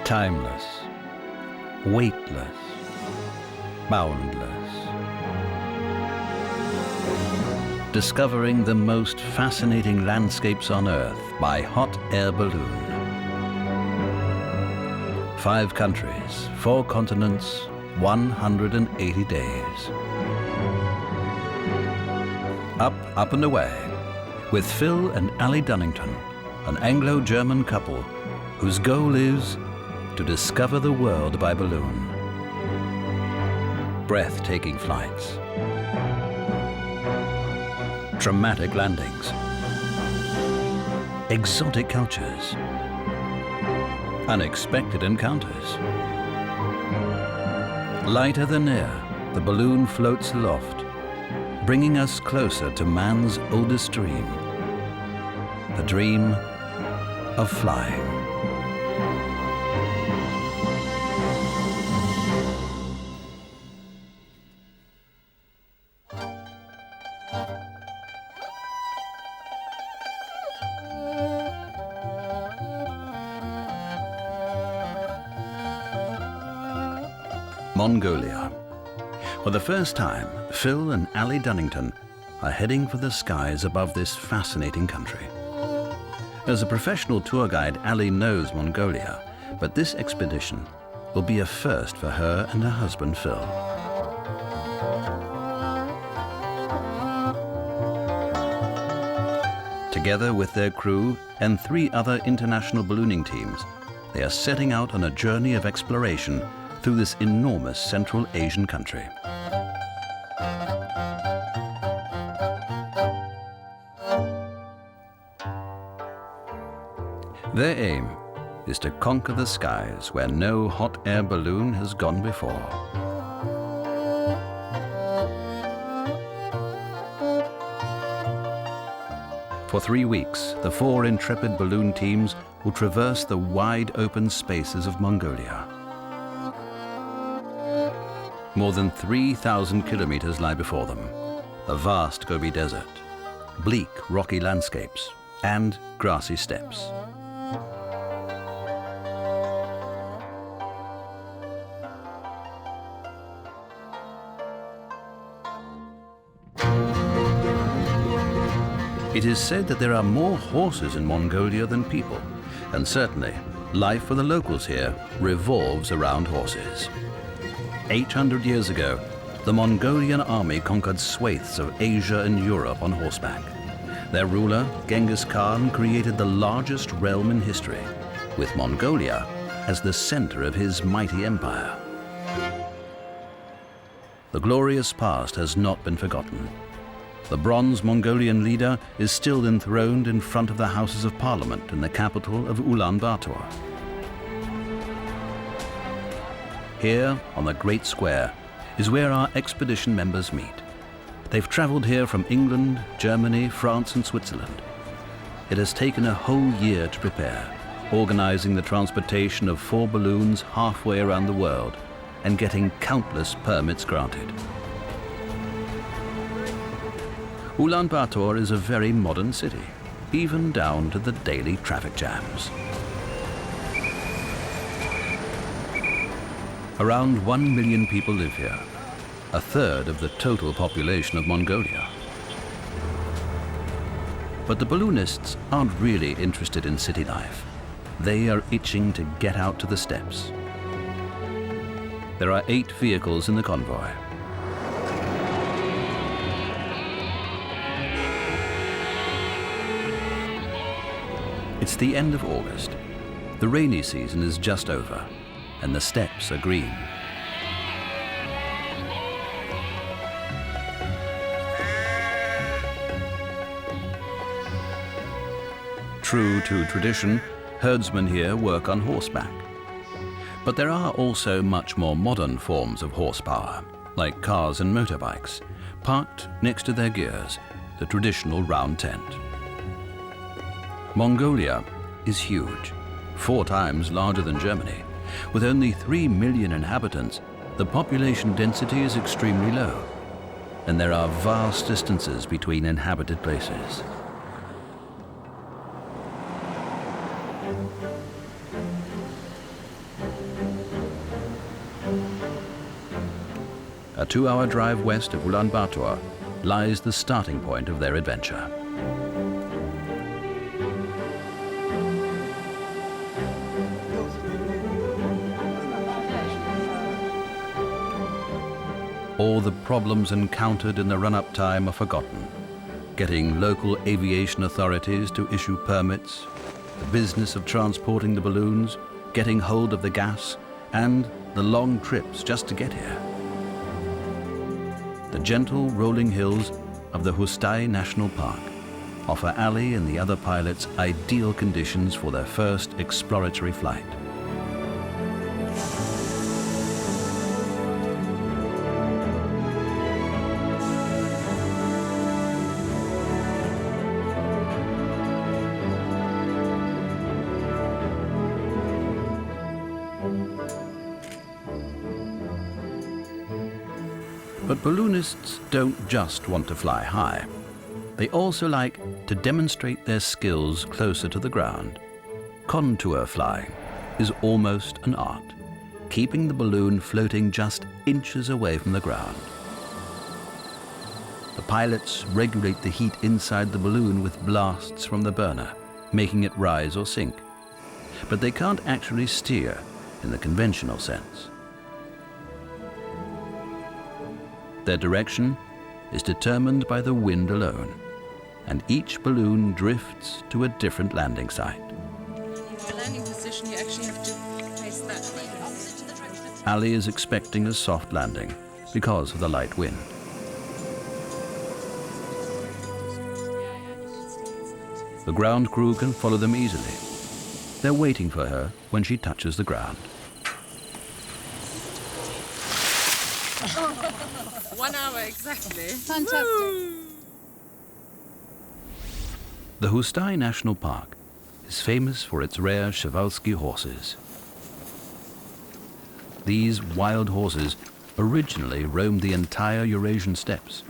Timeless, weightless, boundless. Discovering the most fascinating landscapes on Earth by hot air balloon. 5 countries, 4 continents, 180 days. Up and away with Phil and Ali Dunnington, an Anglo-German couple whose goal is to discover the world by balloon. Breathtaking flights, dramatic landings, exotic cultures, unexpected encounters. Lighter than air, the balloon floats aloft, bringing us closer to man's oldest dream, the dream of flying. Mongolia. For the first time, Phil and Ali Dunnington are heading for the skies above this fascinating country. As a professional tour guide, Ali knows Mongolia, but this expedition will be a first for her and her husband, Phil. Together with their crew and 3 other international ballooning teams, they are setting out on a journey of exploration through this enormous Central Asian country. Their aim is to conquer the skies where no hot air balloon has gone before. For 3 weeks, the 4 intrepid balloon teams will traverse the wide open spaces of Mongolia. More than 3,000 kilometers lie before them. The vast Gobi Desert, bleak rocky landscapes, and grassy steppes. It is said that there are more horses in Mongolia than people, and certainly life for the locals here revolves around horses. 800 years ago, the Mongolian army conquered swathes of Asia and Europe on horseback. Their ruler, Genghis Khan, created the largest realm in history, with Mongolia as the center of his mighty empire. The glorious past has not been forgotten. The bronze Mongolian leader is still enthroned in front of the Houses of Parliament in the capital of Ulaanbaatar. Here, on the Great Square, is where our expedition members meet. They've traveled here from England, Germany, France, and Switzerland. It has taken a whole year to prepare, organizing the transportation of 4 balloons halfway around the world and getting countless permits granted. Ulaanbaatar is a very modern city, even down to the daily traffic jams. Around 1 million people live here, a third of the total population of Mongolia. But the balloonists aren't really interested in city life. They are itching to get out to the steppes. There are 8 vehicles in the convoy. It's the end of August. The rainy season is just over, and the steppes are green. True to tradition, herdsmen here work on horseback. But there are also much more modern forms of horsepower, like cars and motorbikes, parked next to their gears, the traditional round tent. Mongolia is huge, 4 times larger than Germany. With only 3 million inhabitants, the population density is extremely low, and there are vast distances between inhabited places. a 2-hour drive west of Ulaanbaatar, lies the starting point of their adventure. All the problems encountered in the run-up time are forgotten. Getting local aviation authorities to issue permits, the business of transporting the balloons, getting hold of the gas, and the long trips just to get here. The gentle rolling hills of the Hustai National Park offer Ali and the other pilots ideal conditions for their first exploratory flight. But balloonists don't just want to fly high. They also like to demonstrate their skills closer to the ground. Contour flying is almost an art, keeping the balloon floating just inches away from the ground. The pilots regulate the heat inside the balloon with blasts from the burner, making it rise or sink. But they can't actually steer in the conventional sense. Their direction is determined by the wind alone, and each balloon drifts to a different landing site. The landing position, you actually have to face that way. Opposite to the direction. Ali is expecting a soft landing because of the light wind. The ground crew can follow them easily. They're waiting for her when she touches the ground. 1 hour exactly. Fantastic. Woo! The Hustai National Park is famous for its rare Przewalski horses. These wild horses originally roamed the entire Eurasian steppes.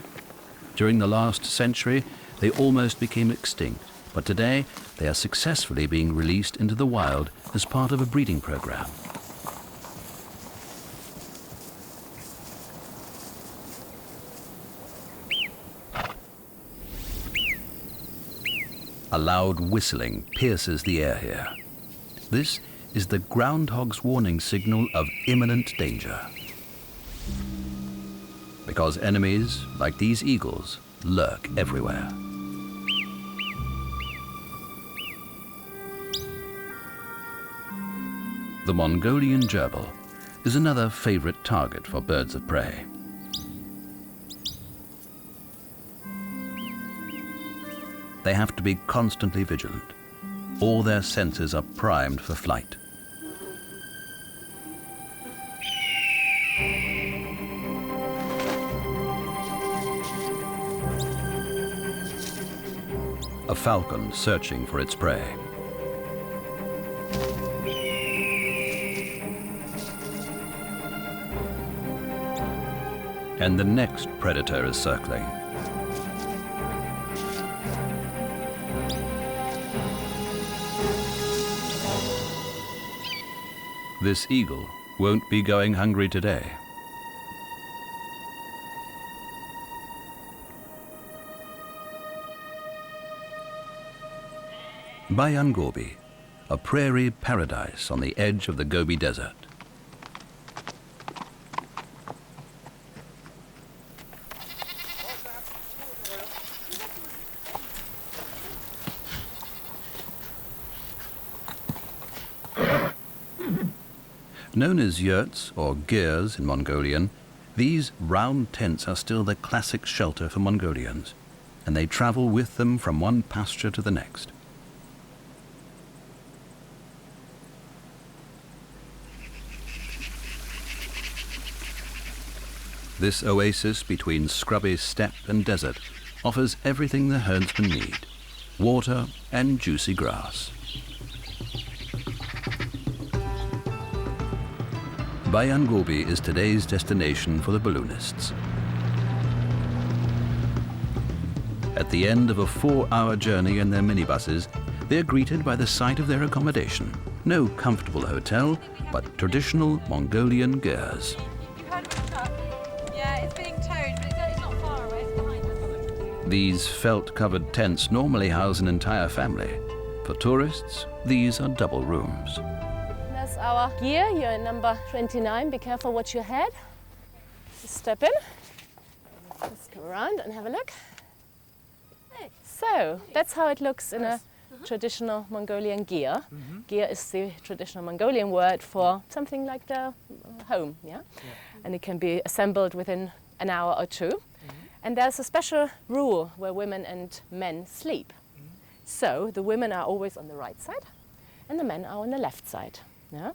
During the last century, they almost became extinct, but today they are successfully being released into the wild as part of a breeding program. A loud whistling pierces the air here. This is the groundhog's warning signal of imminent danger. Because enemies, like these eagles, lurk everywhere. The Mongolian gerbil is another favorite target for birds of prey. They have to be constantly vigilant. All their senses are primed for flight. A falcon searching for its prey. And the next predator is circling. This eagle won't be going hungry today. Bayan Gobi, a prairie paradise on the edge of the Gobi Desert. Known as yurts or girs in Mongolian, these round tents are still the classic shelter for Mongolians, and they travel with them from one pasture to the next. This oasis between scrubby steppe and desert offers everything the herdsmen need: water and juicy grass. Bayan Gobi is today's destination for the balloonists. At the end of a 4-hour journey in their minibuses, they are greeted by the sight of their accommodation. No comfortable hotel, but traditional Mongolian girs. Yeah, it's being towed, but it's not far away. It's behind us. These felt-covered tents normally house an entire family. For tourists, these are double rooms. That's our gear. You're in number 29. Be careful what you head. Just step in. Let's come around and have a look. So that's how it looks in a traditional Mongolian gear. Gear is the traditional Mongolian word for something like the home, yeah? And it can be assembled within an hour or two. And there's a special rule where women and men sleep. So the women are always on the right side and the men are on the left side. Yeah?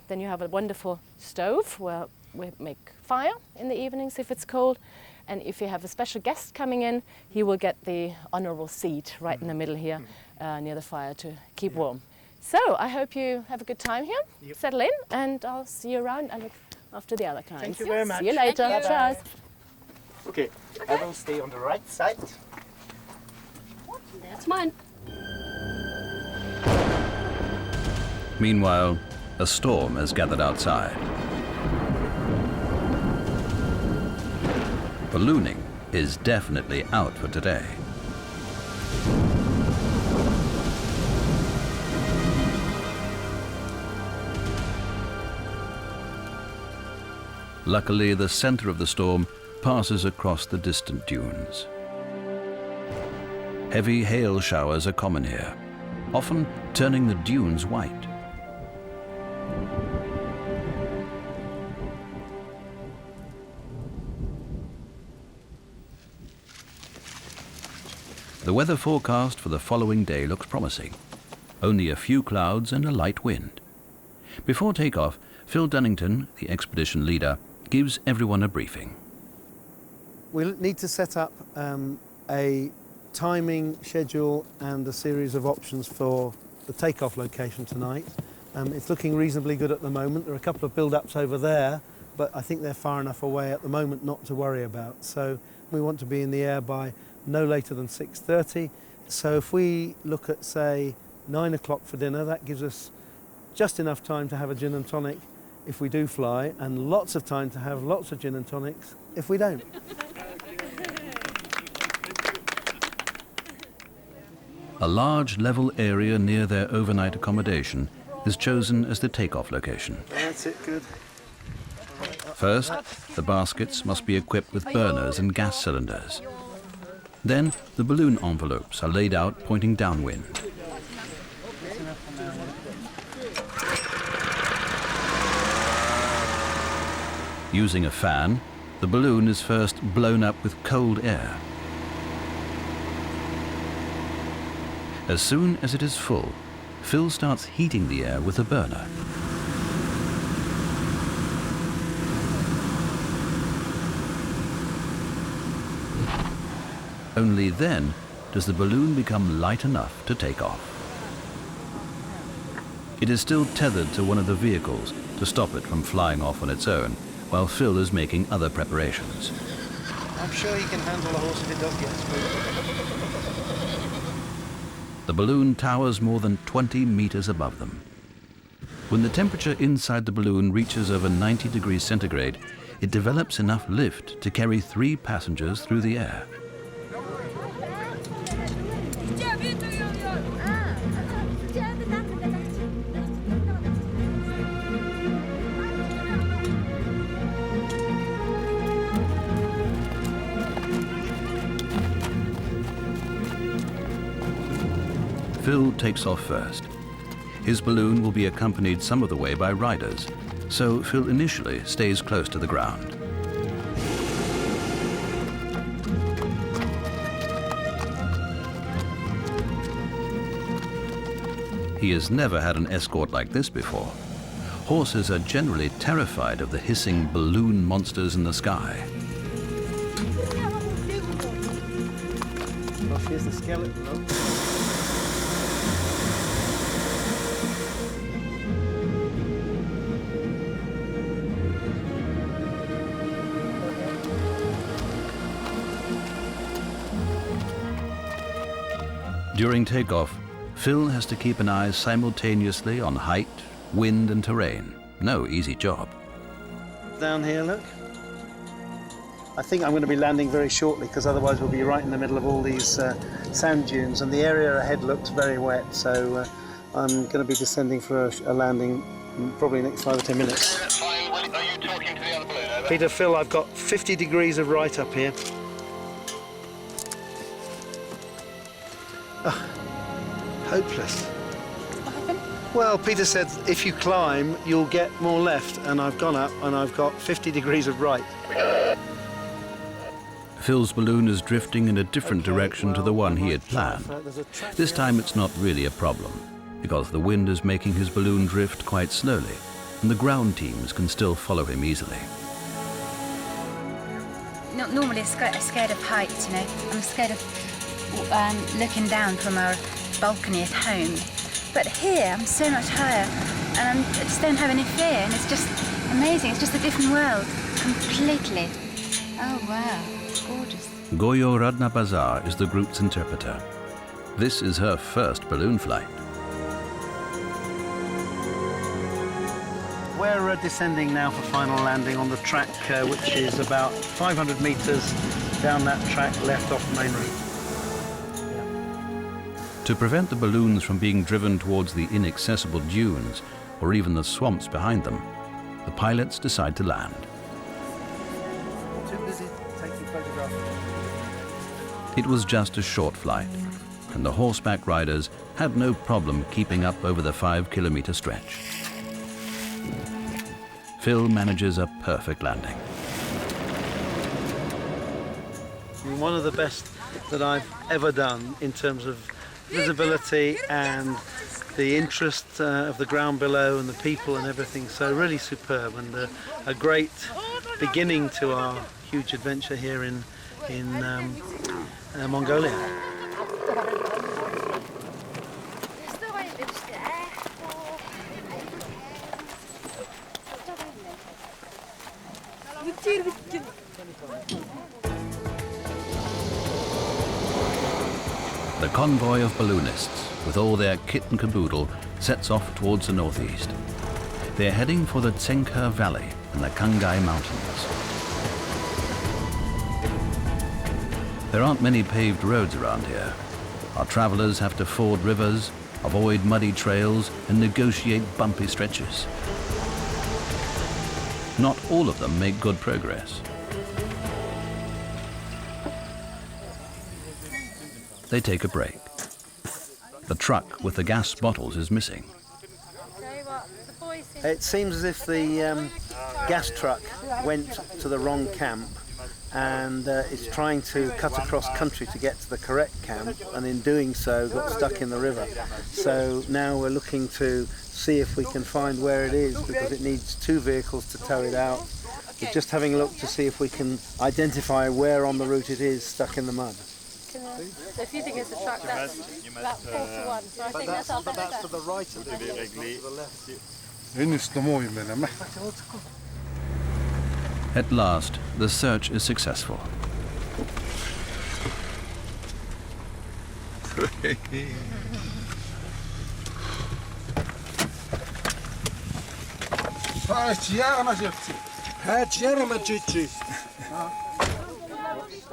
Then you have a wonderful stove where we make fire in the evenings if it's cold. And if you have a special guest coming in, he will get the honorable seat right in the middle here near the fire to keep warm. So I hope you have a good time here. Yep. Settle in and I'll see you around and look after the other clients. Thank you very much. See you later. Thank you. Cheers. Okay, I will stay on the right side. That's mine. Meanwhile, a storm has gathered outside. Ballooning is definitely out for today. Luckily, the center of the storm passes across the distant dunes. Heavy hail showers are common here, often turning the dunes white. The weather forecast for the following day looks promising. Only a few clouds and a light wind. Before takeoff, Phil Dunnington, the expedition leader, gives everyone a briefing. We'll need to set up a timing schedule and a series of options for the takeoff location tonight. It's looking reasonably good at the moment. There are a couple of build-ups over there, but I think they're far enough away at the moment not to worry about. So we want to be in the air by no later than 6:30. So if we look at, say, 9 o'clock for dinner, that gives us just enough time to have a gin and tonic if we do fly, and lots of time to have lots of gin and tonics if we don't. A large level area near their overnight accommodation is chosen as the takeoff location. That's it, good. First, the baskets must be equipped with burners and gas cylinders. Then, the balloon envelopes are laid out pointing downwind. Using a fan, the balloon is first blown up with cold air. As soon as it is full, Phil starts heating the air with a burner. Only then does the balloon become light enough to take off. It is still tethered to one of the vehicles to stop it from flying off on its own, while Phil is making other preparations. I'm sure he can handle a horse if it does get smooth. The balloon towers more than 20 meters above them. When the temperature inside the balloon reaches over 90 degrees centigrade, it develops enough lift to carry 3 passengers through the air. Phil takes off first. His balloon will be accompanied some of the way by riders, so Phil initially stays close to the ground. He has never had an escort like this before. Horses are generally terrified of the hissing balloon monsters in the sky. Well, here's the skeleton, though. During takeoff, Phil has to keep an eye simultaneously on height, wind and terrain. No easy job. Down here, look. I think I'm going to be landing very shortly because otherwise we'll be right in the middle of all these sand dunes, and the area ahead looks very wet, so I'm going to be descending for a landing probably next 5 or 10 minutes. Fine. Are you talking to the other balloon? Over. Peter, Phil, I've got 50 degrees of right up here. Hopeless. What happened? Well, Peter said if you climb, you'll get more left, and I've gone up and I've got 50 degrees of right. Phil's balloon is drifting in a different direction to the one he had planned. This time it's not really a problem, because the wind is making his balloon drift quite slowly, and the ground teams can still follow him easily. Not normally scared of heights, you know. I'm scared of looking down from our balcony at home. But here, I'm so much higher, and I just don't have any fear, and it's just amazing. It's just a different world, completely. Oh, wow, gorgeous. Goyo Radnabazar is the group's interpreter. This is her first balloon flight. We're descending now for final landing on the track, which is about 500 metres down that track left off the main route. To prevent the balloons from being driven towards the inaccessible dunes or even the swamps behind them, the pilots decide to land. Too busy taking photographs. It was just a short flight, and the horseback riders had no problem keeping up over the 5-kilometre stretch. Phil manages a perfect landing. One of the best that I've ever done in terms of visibility and the interest of the ground below and the people and everything. So really superb, and a great beginning to our huge adventure here in Mongolia. The convoy of balloonists, with all their kit and caboodle, sets off towards the northeast. They're heading for the Tsenker Valley and the Khangai Mountains. There aren't many paved roads around here. Our travelers have to ford rivers, avoid muddy trails, and negotiate bumpy stretches. Not all of them make good progress. They take a break. The truck with the gas bottles is missing. It seems as if the gas truck went to the wrong camp and is trying to cut across country to get to the correct camp, and in doing so got stuck in the river. So now we're looking to see if we can find where it is, because it needs 2 vehicles to tow it out. We're just having a look to see if we can identify where on the route it is stuck in the mud. So if you think it's a truck, that's about 4 to 1. So I think that's our better. to the right of it, to the left. At last, the search is successful.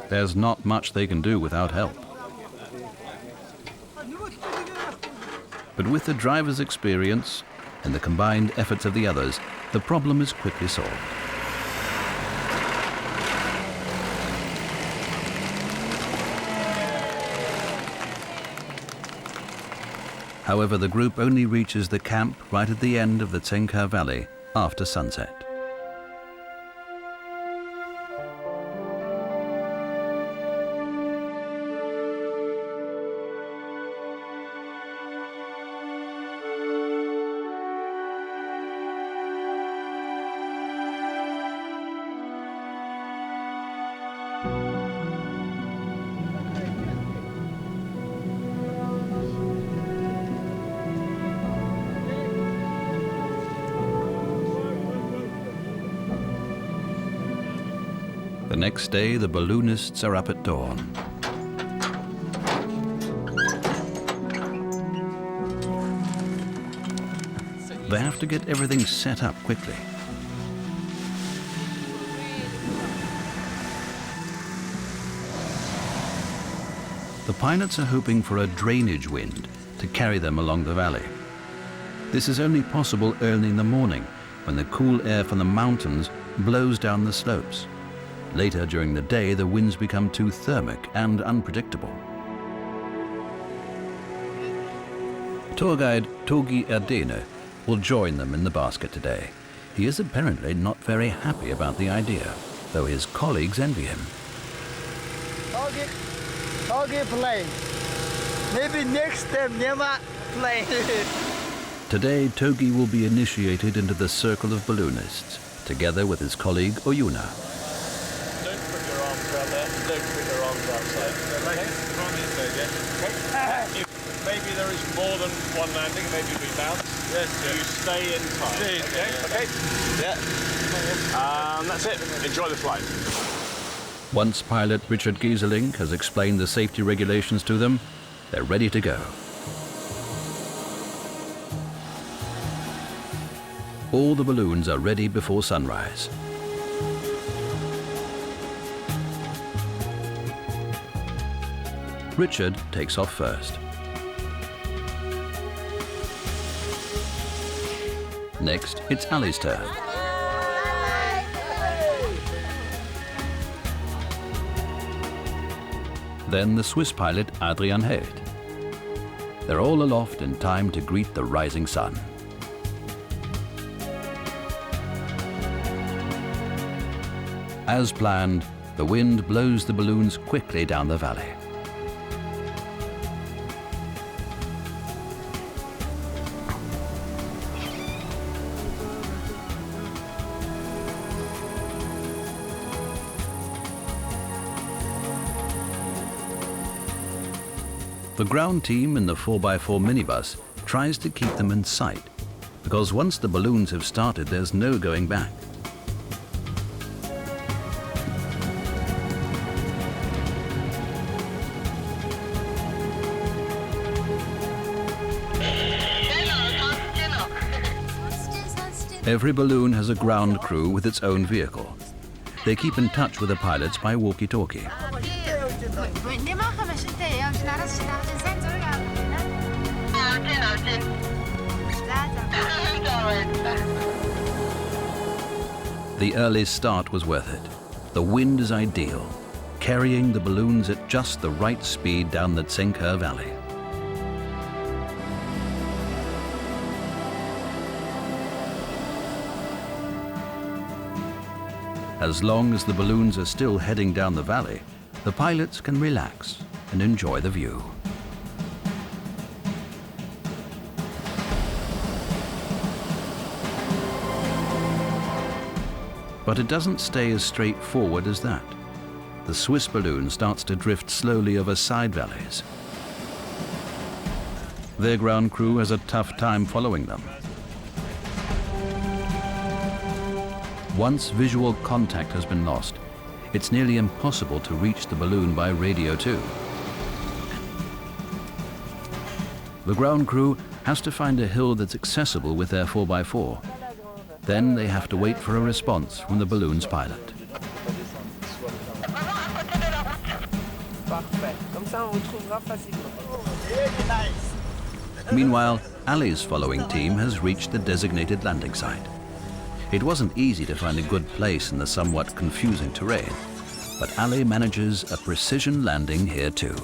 There's not much they can do without help. But with the driver's experience and the combined efforts of the others, the problem is quickly solved. However, the group only reaches the camp right at the end of the Tsenker Valley after sunset. The next day, the balloonists are up at dawn. They have to get everything set up quickly. The pilots are hoping for a drainage wind to carry them along the valley. This is only possible early in the morning when the cool air from the mountains blows down the slopes. Later during the day, the winds become too thermic and unpredictable. Tour guide Togi Erdene will join them in the basket today. He is apparently not very happy about the idea, though his colleagues envy him. Okay, play. Maybe next time never play. Today, Togi will be initiated into the circle of balloonists, together with his colleague Oyuna. Don't put your arms around there. Don't put your arms outside. Okay. Maybe there is more than one landing. Maybe we bounce. Yes. You stay in time. Okay. Yeah. That's it. Enjoy the flight. Once pilot Richard Gieseling has explained the safety regulations to them, they're ready to go. All the balloons are ready before sunrise. Richard takes off first. Next, it's Ali's turn. Then the Swiss pilot Adrian Held. They're all aloft in time to greet the rising sun. As planned, the wind blows the balloons quickly down the valley. The ground team in the 4x4 minibus tries to keep them in sight, because once the balloons have started, there's no going back. Every balloon has a ground crew with its own vehicle. They keep in touch with the pilots by walkie-talkie. The early start was worth it. The wind is ideal, carrying the balloons at just the right speed down the Tsenker Valley. As long as the balloons are still heading down the valley, the pilots can relax and enjoy the view. But it doesn't stay as straightforward as that. The Swiss balloon starts to drift slowly over side valleys. Their ground crew has a tough time following them. Once visual contact has been lost, it's nearly impossible to reach the balloon by radio too. The ground crew has to find a hill that's accessible with their 4x4. Then they have to wait for a response from the balloon's pilot. Meanwhile, Ali's following team has reached the designated landing site. It wasn't easy to find a good place in the somewhat confusing terrain, but Ali manages a precision landing here too.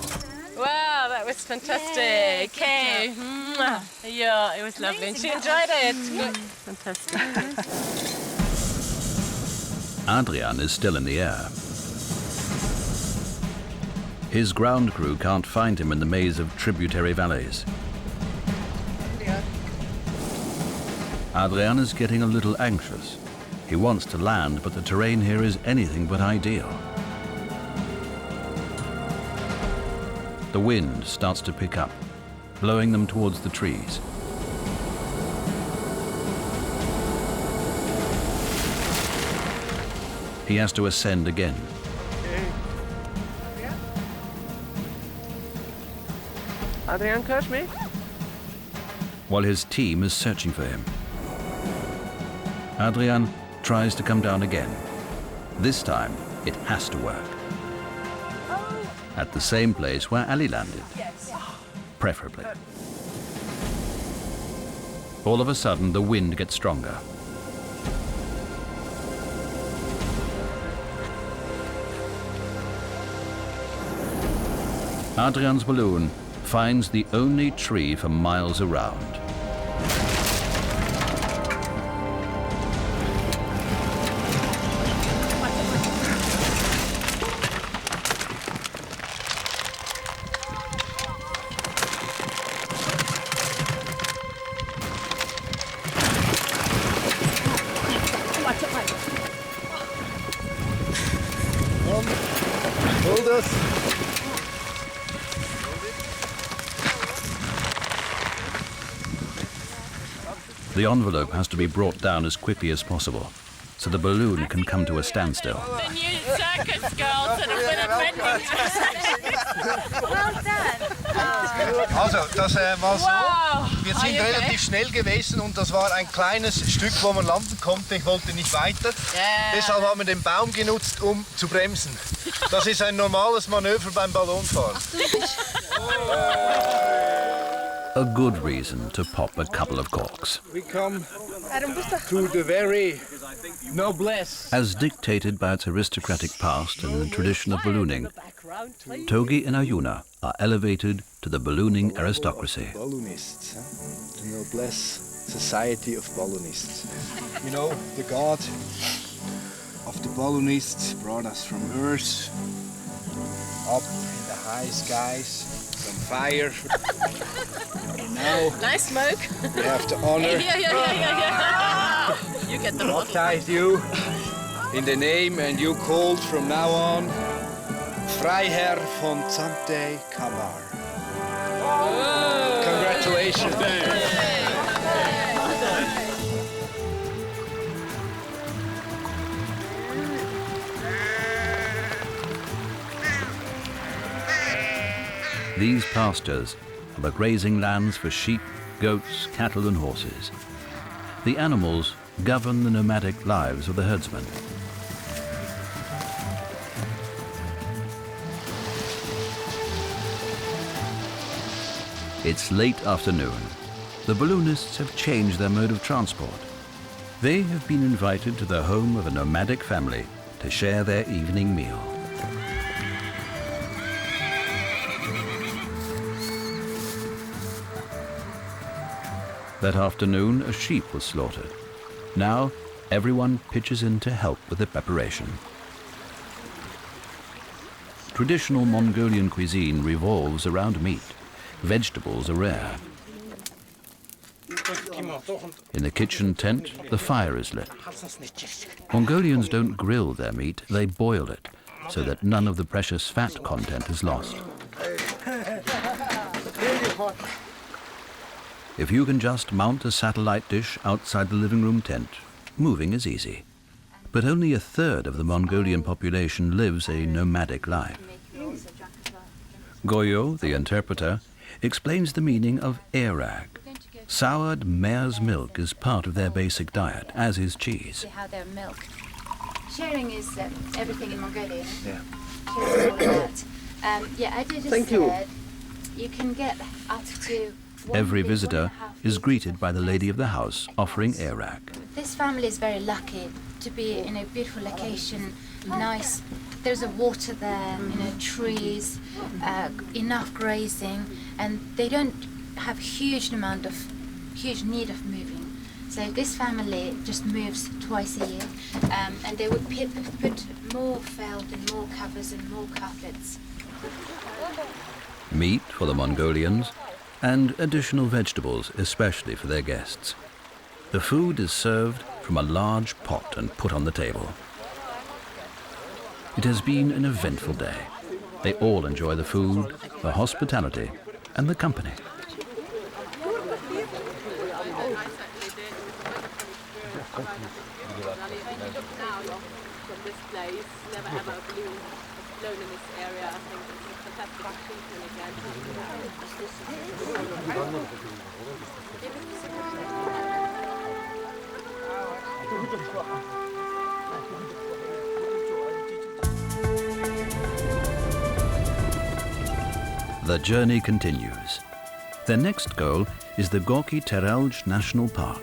Wow, that was fantastic. Okay. Yeah, it was lovely. And she enjoyed it. Good. Fantastic. Adrian is still in the air. His ground crew can't find him in the maze of tributary valleys. Adrian is getting a little anxious. He wants to land, but the terrain here is anything but ideal. The wind starts to pick up, blowing them towards the trees. He has to ascend again. Adrian, catch me. While his team is searching for him. Adrian tries to come down again. This time, it has to work. at the same place where Ali landed, preferably. All of a sudden, the wind gets stronger. Adrian's balloon finds the only tree for miles around. Hold us. The envelope has to be brought down as quickly as possible, so the balloon can come to a standstill. The new circus girls that have been invented. Well done. Also, das war so. Wow. Wir sind relativ schnell gewesen und das war ein kleines Stück, wo man landen konnte. Ich wollte nicht weiter. Deshalb haben wir den Baum genutzt, um zu bremsen. Das ist ein normales Manöver beim Ballonfahren. A good reason to pop a couple of corks. We come to the very noblesse. As dictated by its aristocratic past and the tradition of ballooning, Togi and Ayuna are elevated to the ballooning aristocracy. Balloonists, the noblesse society of balloonists. You know, the god of the balloonists brought us from Earth up in the high skies, from fire. And now Nice smoke. we have the honor Yeah. You get the to baptize you in the name, and you called from now on Freiherr von Zante Kamar. Congratulations. These pastures are the grazing lands for sheep, goats, cattle and horses. The animals govern the nomadic lives of the herdsmen. It's late afternoon. The balloonists have changed their mode of transport. They have been invited to the home of a nomadic family to share their evening meal. That afternoon, a sheep was slaughtered. Now, everyone pitches in to help with the preparation. Traditional Mongolian cuisine revolves around meat. Vegetables are rare. In the kitchen tent, the fire is lit. Mongolians don't grill their meat, they boil it, so that none of the precious fat content is lost. If you can just mount a satellite dish outside the living room tent, moving is easy. But only a third of the Mongolian population lives a nomadic life. Goyo, the interpreter, explains the meaning of erag. Soured mare's milk is part of their basic diet, as is cheese. How their milk. Sharing is everything in Mongolia. Yeah. Sharing is all about. As you just said, you can get up to Every visitor is greeted by the lady of the house offering erag. This family is very lucky to be in a beautiful location, nice. There's a water there, trees, enough grazing, and they don't have huge need of moving. So this family just moves twice a year, and they would put more felt and more covers and more carpets. Meat for the Mongolians, and additional vegetables, especially for their guests. The food is served from a large pot and put on the table. It has been an eventful day. They all enjoy the food, the hospitality, and the company. The journey continues. Their next goal is the Gorki Terelj National Park.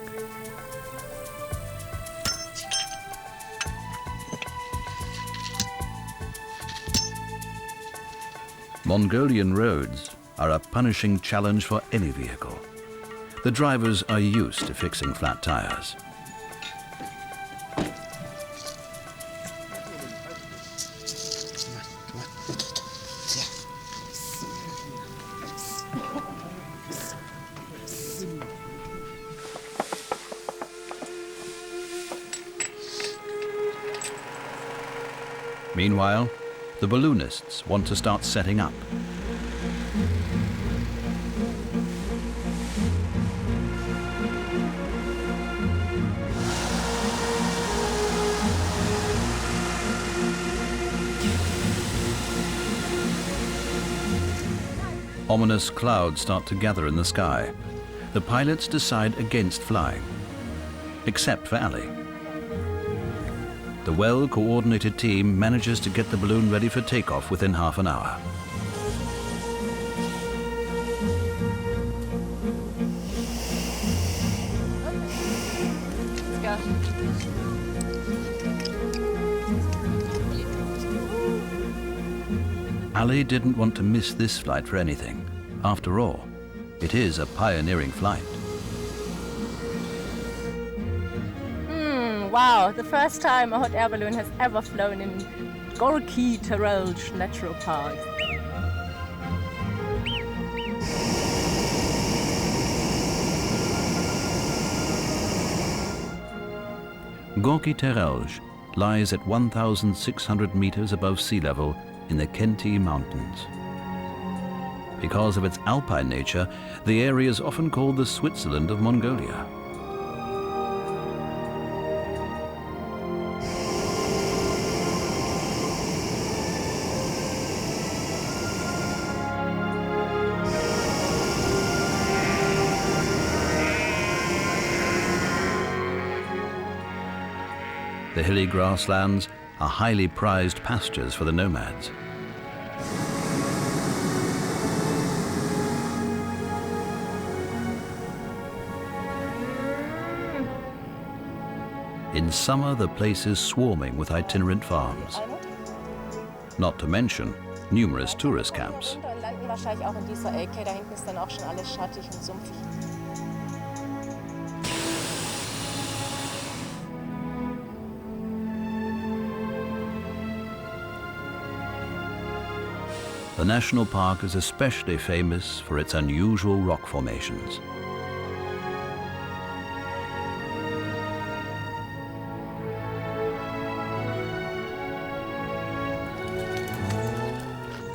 Mongolian roads are a punishing challenge for any vehicle. The drivers are used to fixing flat tires. Meanwhile, the balloonists want to start setting up. Ominous clouds start to gather in the sky. The pilots decide against flying, except for Ali. The well-coordinated team manages to get the balloon ready for takeoff within half an hour. Ali didn't want to miss this flight for anything. After all, it is a pioneering flight. Wow, the first time a hot air balloon has ever flown in Gorki Terelj Natural Park. Gorki Terelj lies at 1,600 meters above sea level in the Khenti Mountains. Because of its alpine nature, the area is often called the Switzerland of Mongolia. The hilly grasslands are highly prized pastures for the nomads. In summer, the place is swarming with itinerant farms. Not to mention numerous tourist camps. Wahrscheinlich auch in dieser Ecke, da hinten ist dann auch schon alles schattig und sumpfig. The national park is especially famous for its unusual rock formations.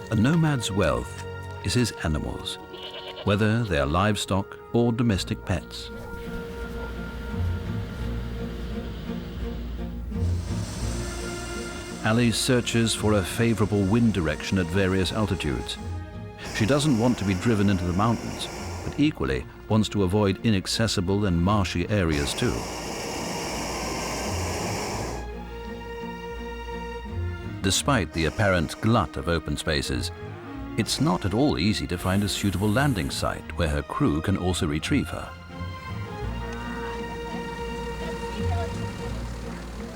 A nomad's wealth is his animals, whether they are livestock or domestic pets. Ali searches for a favorable wind direction at various altitudes. She doesn't want to be driven into the mountains, but equally wants to avoid inaccessible and marshy areas too. Despite the apparent glut of open spaces, it's not at all easy to find a suitable landing site where her crew can also retrieve her.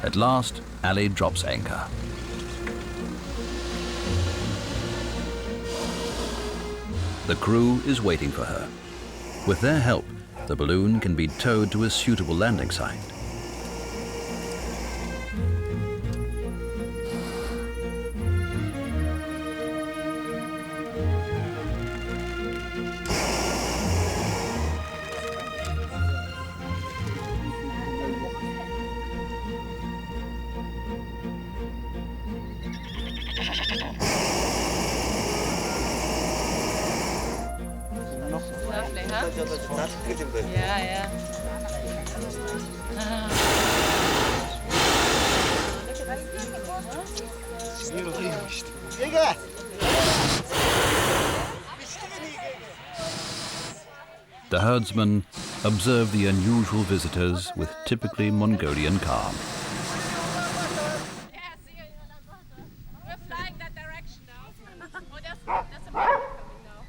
At last, Ali drops anchor. The crew is waiting for her. With their help, the balloon can be towed to a suitable landing site. Lovely, huh? Yeah, yeah. The herdsman observed the unusual visitors with typically Mongolian calm. We're flying that direction now. Oh, there's a bird coming now.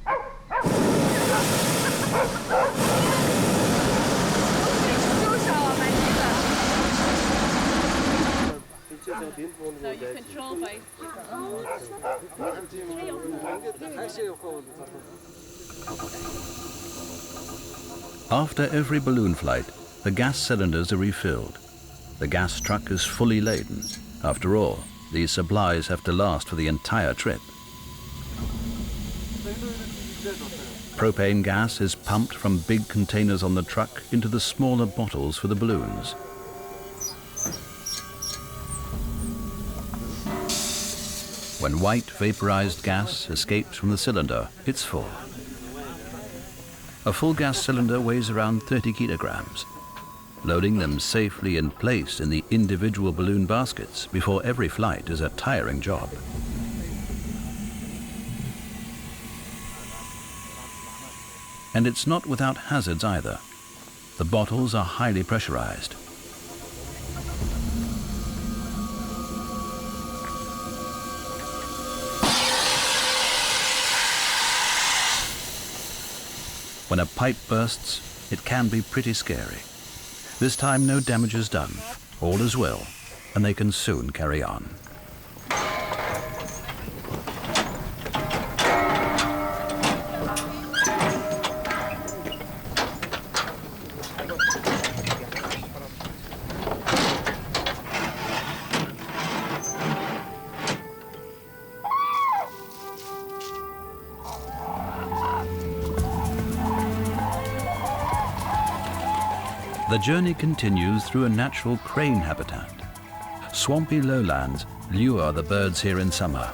After every balloon flight, the gas cylinders are refilled. The gas truck is fully laden. After all, these supplies have to last for the entire trip. Propane gas is pumped from big containers on the truck into the smaller bottles for the balloons. When white vaporized gas escapes from the cylinder, it's full. A full gas cylinder weighs around 30 kilograms. Loading them safely in place in the individual balloon baskets before every flight is a tiring job. And it's not without hazards either. The bottles are highly pressurized. When a pipe bursts, it can be pretty scary. This time no damage is done. All is well, and they can soon carry on. The journey continues through a natural crane habitat. Swampy lowlands lure the birds here in summer.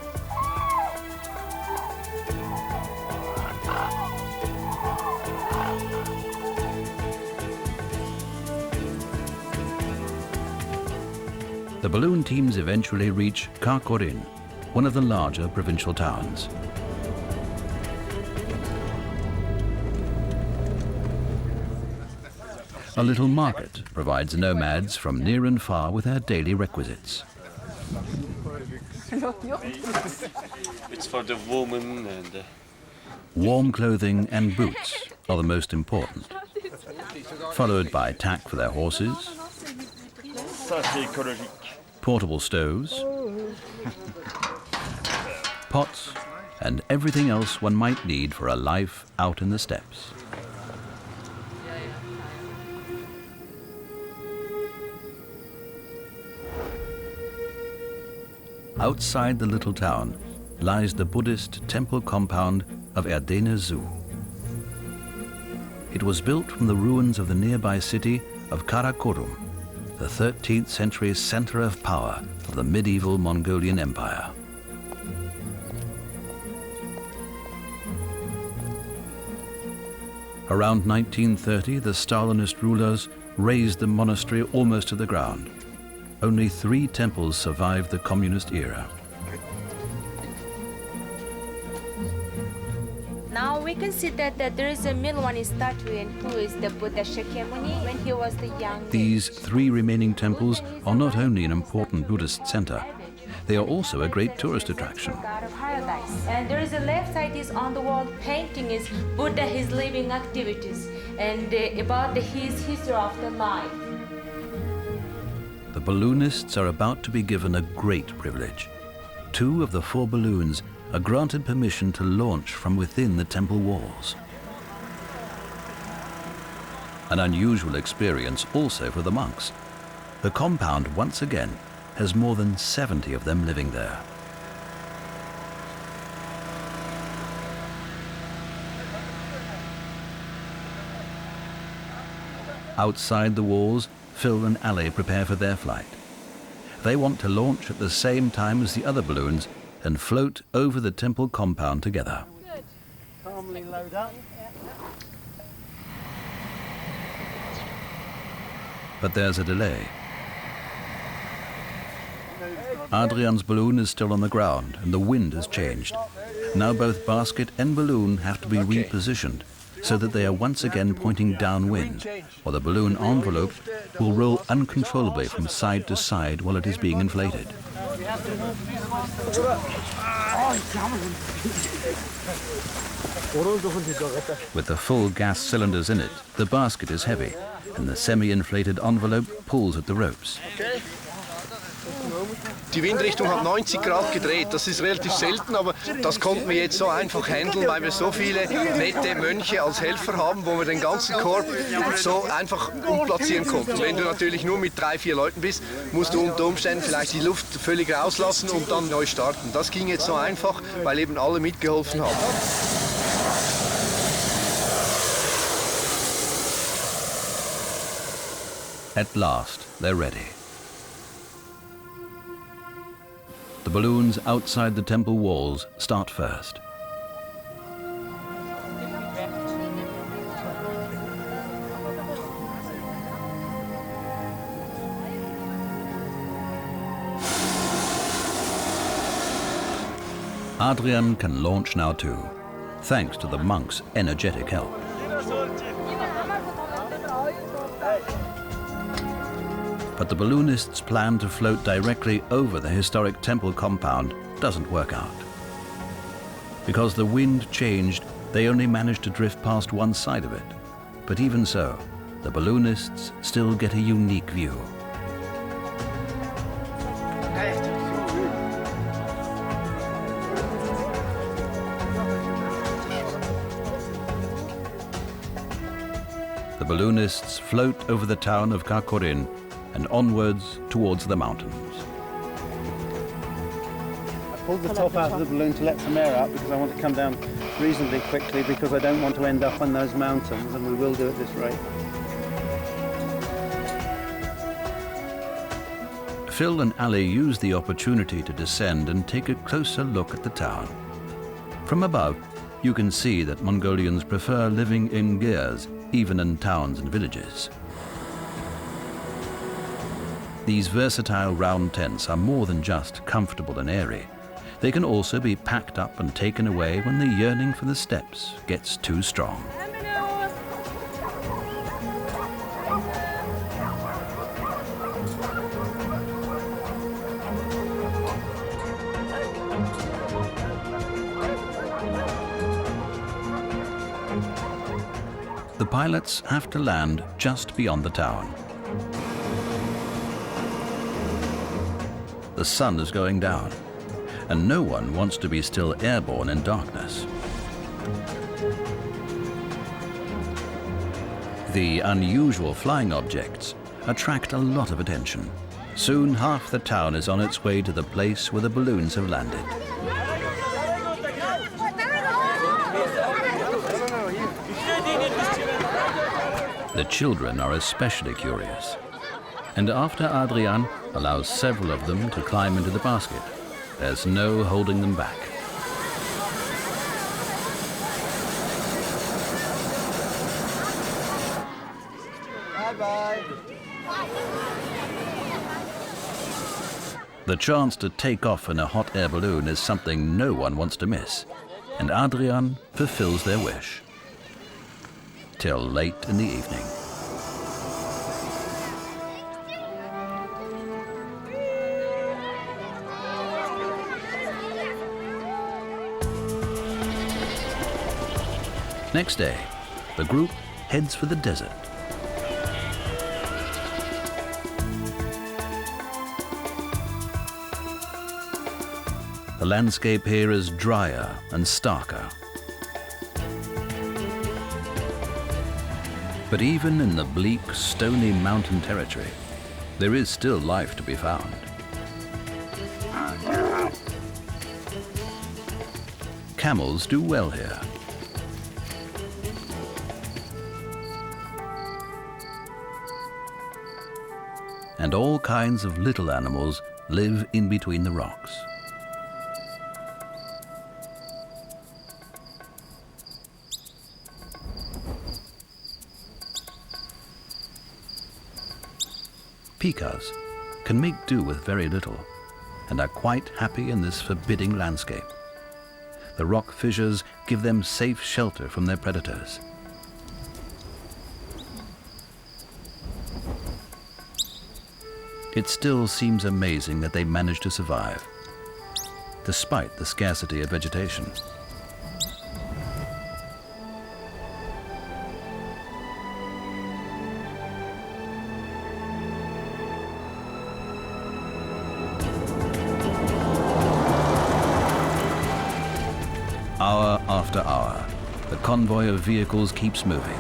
The balloon teams eventually reach Karakorum, one of the larger provincial towns. A little market provides nomads from near and far with their daily requisites. It's for the woman and... Warm clothing and boots are the most important, followed by tack for their horses, portable stoves, pots, and everything else one might need for a life out in the steppes. Outside the little town lies the Buddhist temple compound of Erdene Zoo. It was built from the ruins of the nearby city of Karakorum, the 13th century center of power of the medieval Mongolian Empire. Around 1930, the Stalinist rulers razed the monastery almost to the ground. Only 3 temples survived the communist era. Now we can see that there is a middle one statue who is the Buddha Shakyamuni when he was the young. These 3 remaining temples are not only an important Buddhist center, they are also a great tourist attraction. God of paradise. And there is a left side is on the wall painting is Buddha, his living activities, and about his history of the life. The balloonists are about to be given a great privilege. 2 of the 4 balloons are granted permission to launch from within the temple walls. An unusual experience also for the monks. The compound once again has more than 70 of them living there. Outside the walls, Phil and Ali prepare for their flight. They want to launch at the same time as the other balloons and float over the temple compound together. Good. Calmly load up. But there's a delay. Adrian's balloon is still on the ground and the wind has changed. Now both basket and balloon have to be repositioned so that they are once again pointing downwind, or the balloon envelope will roll uncontrollably from side to side while it is being inflated. With the full gas cylinders in it, the basket is heavy, and the semi-inflated envelope pulls at the ropes. Die Windrichtung hat 90 Grad gedreht. Das ist relativ selten, aber das konnten wir jetzt so einfach handeln, weil wir so viele nette Mönche als Helfer haben, wo wir den ganzen Korb so einfach umplatzieren konnten. Wenn du natürlich nur mit 3, 4 Leuten bist, musst du unter Umständen vielleicht die Luft völlig rauslassen und dann neu starten. Das ging jetzt so einfach, weil eben alle mitgeholfen haben. At last, they're ready. The balloons outside the temple walls start first. Adrian can launch now too, thanks to the monks' energetic help. But the balloonists' plan to float directly over the historic temple compound doesn't work out. Because the wind changed, they only managed to drift past one side of it. But even so, the balloonists still get a unique view. The balloonists float over the town of Kakorin and onwards towards the mountains. I pulled the top out of the balloon to let some air out because I want to come down reasonably quickly because I don't want to end up on those mountains, and we will do at this rate. Phil and Ali use the opportunity to descend and take a closer look at the town. From above, you can see that Mongolians prefer living in gears, even in towns and villages. These versatile round tents are more than just comfortable and airy. They can also be packed up and taken away when the yearning for the steppes gets too strong. The pilots have to land just beyond the town. The sun is going down, and no one wants to be still airborne in darkness. The unusual flying objects attract a lot of attention. Soon half the town is on its way to the place where the balloons have landed. The children are especially curious. And after Adrian allows several of them to climb into the basket, there's no holding them back. Bye-bye. The chance to take off in a hot air balloon is something no one wants to miss, and Adrian fulfills their wish. Till late in the evening. Next day, the group heads for the desert. The landscape here is drier and starker. But even in the bleak, stony mountain territory, there is still life to be found. Camels do well here. And all kinds of little animals live in between the rocks. Pikas can make do with very little and are quite happy in this forbidding landscape. The rock fissures give them safe shelter from their predators. It still seems amazing that they managed to survive, despite the scarcity of vegetation. Hour after hour, the convoy of vehicles keeps moving.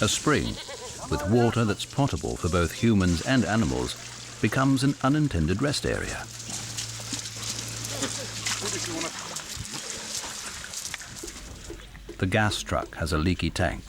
A spring, with water that's potable for both humans and animals, becomes an unintended rest area. The gas truck has a leaky tank.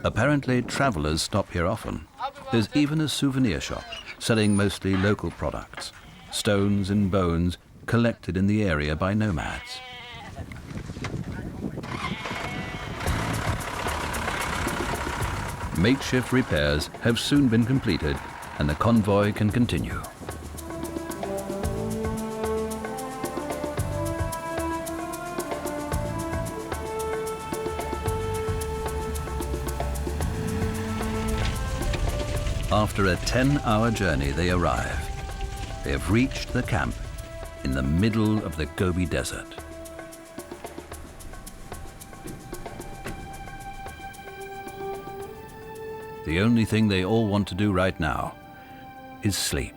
Apparently, travelers stop here often. There's even a souvenir shop selling mostly local products, stones and bones collected in the area by nomads. Makeshift repairs have soon been completed and the convoy can continue. After a 10-hour journey, they arrive. They have reached the camp in the middle of the Gobi Desert. The only thing they all want to do right now is sleep.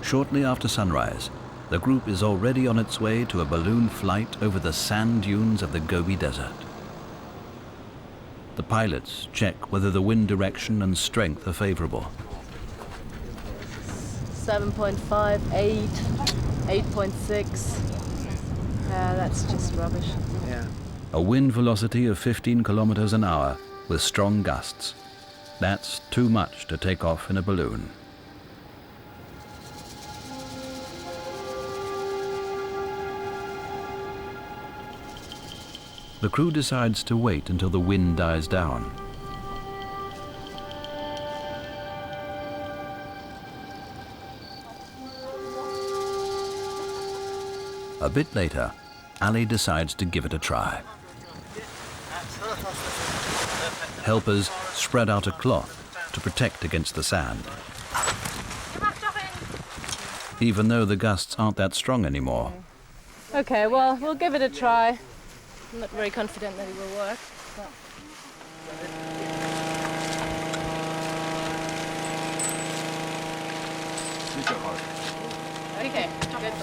Shortly after sunrise, the group is already on its way to a balloon flight over the sand dunes of the Gobi Desert. The pilots check whether the wind direction and strength are favorable. 7.5, 8, 8.6. That's just rubbish. Yeah. A wind velocity of 15 kilometers an hour with strong gusts. That's too much to take off in a balloon. The crew decides to wait until the wind dies down. A bit later, Ali decides to give it a try. Helpers spread out a cloth to protect against the sand. Even though the gusts aren't that strong anymore. Okay, well, we'll give it a try. I'm not very confident that it will work. But... Okay, good.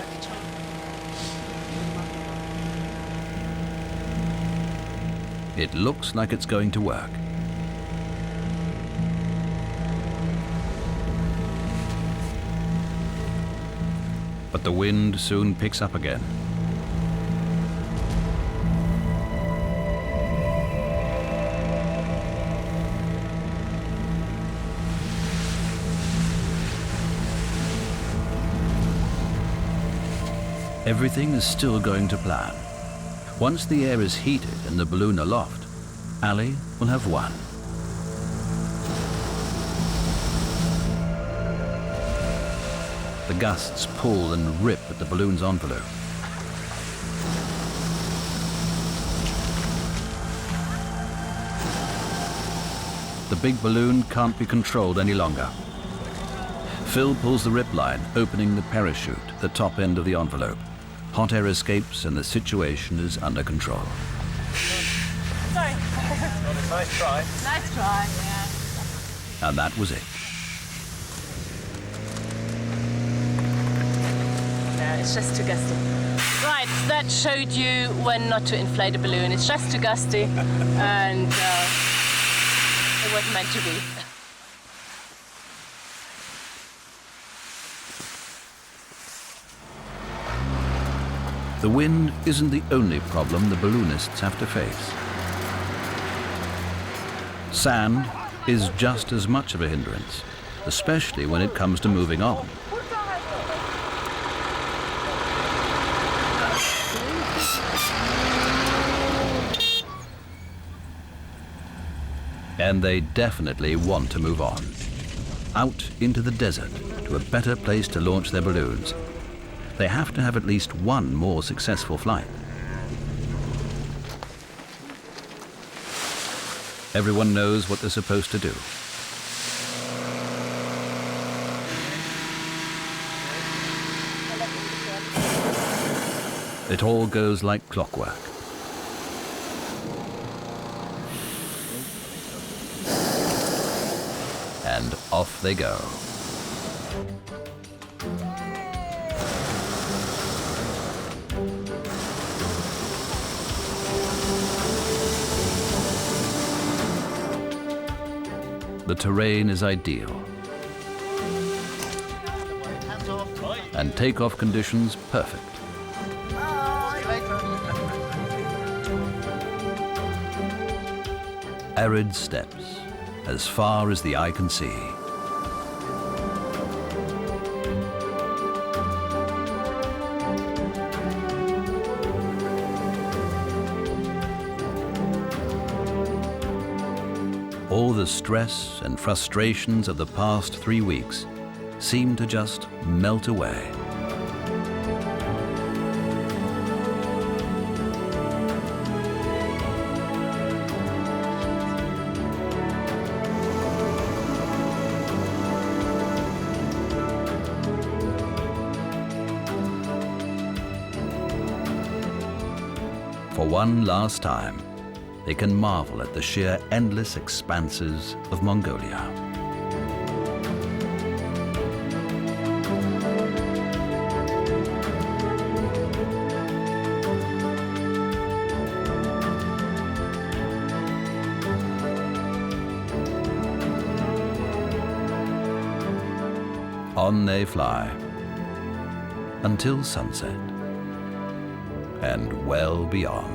It looks like it's going to work. But the wind soon picks up again. Everything is still going to plan. Once the air is heated and the balloon aloft, Ali will have won. The gusts pull and rip at the balloon's envelope. The big balloon can't be controlled any longer. Phil pulls the rip line, opening the parachute at the top end of the envelope. Hot air escapes and the situation is under control. Sorry. Nice try. Nice try, yeah. And that was it. No, it's just too gusty. Right, that showed you when not to inflate a balloon. It's just too gusty, and it wasn't meant to be. The wind isn't the only problem the balloonists have to face. Sand is just as much of a hindrance, especially when it comes to moving on. And they definitely want to move on. Out into the desert to a better place to launch their balloons. They have to have at least one more successful flight. Everyone knows what they're supposed to do. It all goes like clockwork. And off they go. The terrain is ideal. And takeoff conditions perfect. Arid steppes, as far as the eye can see. All the stress and frustrations of the past 3 weeks seem to just melt away. For one last time, they can marvel at the sheer endless expanses of Mongolia. On they fly until sunset and well beyond.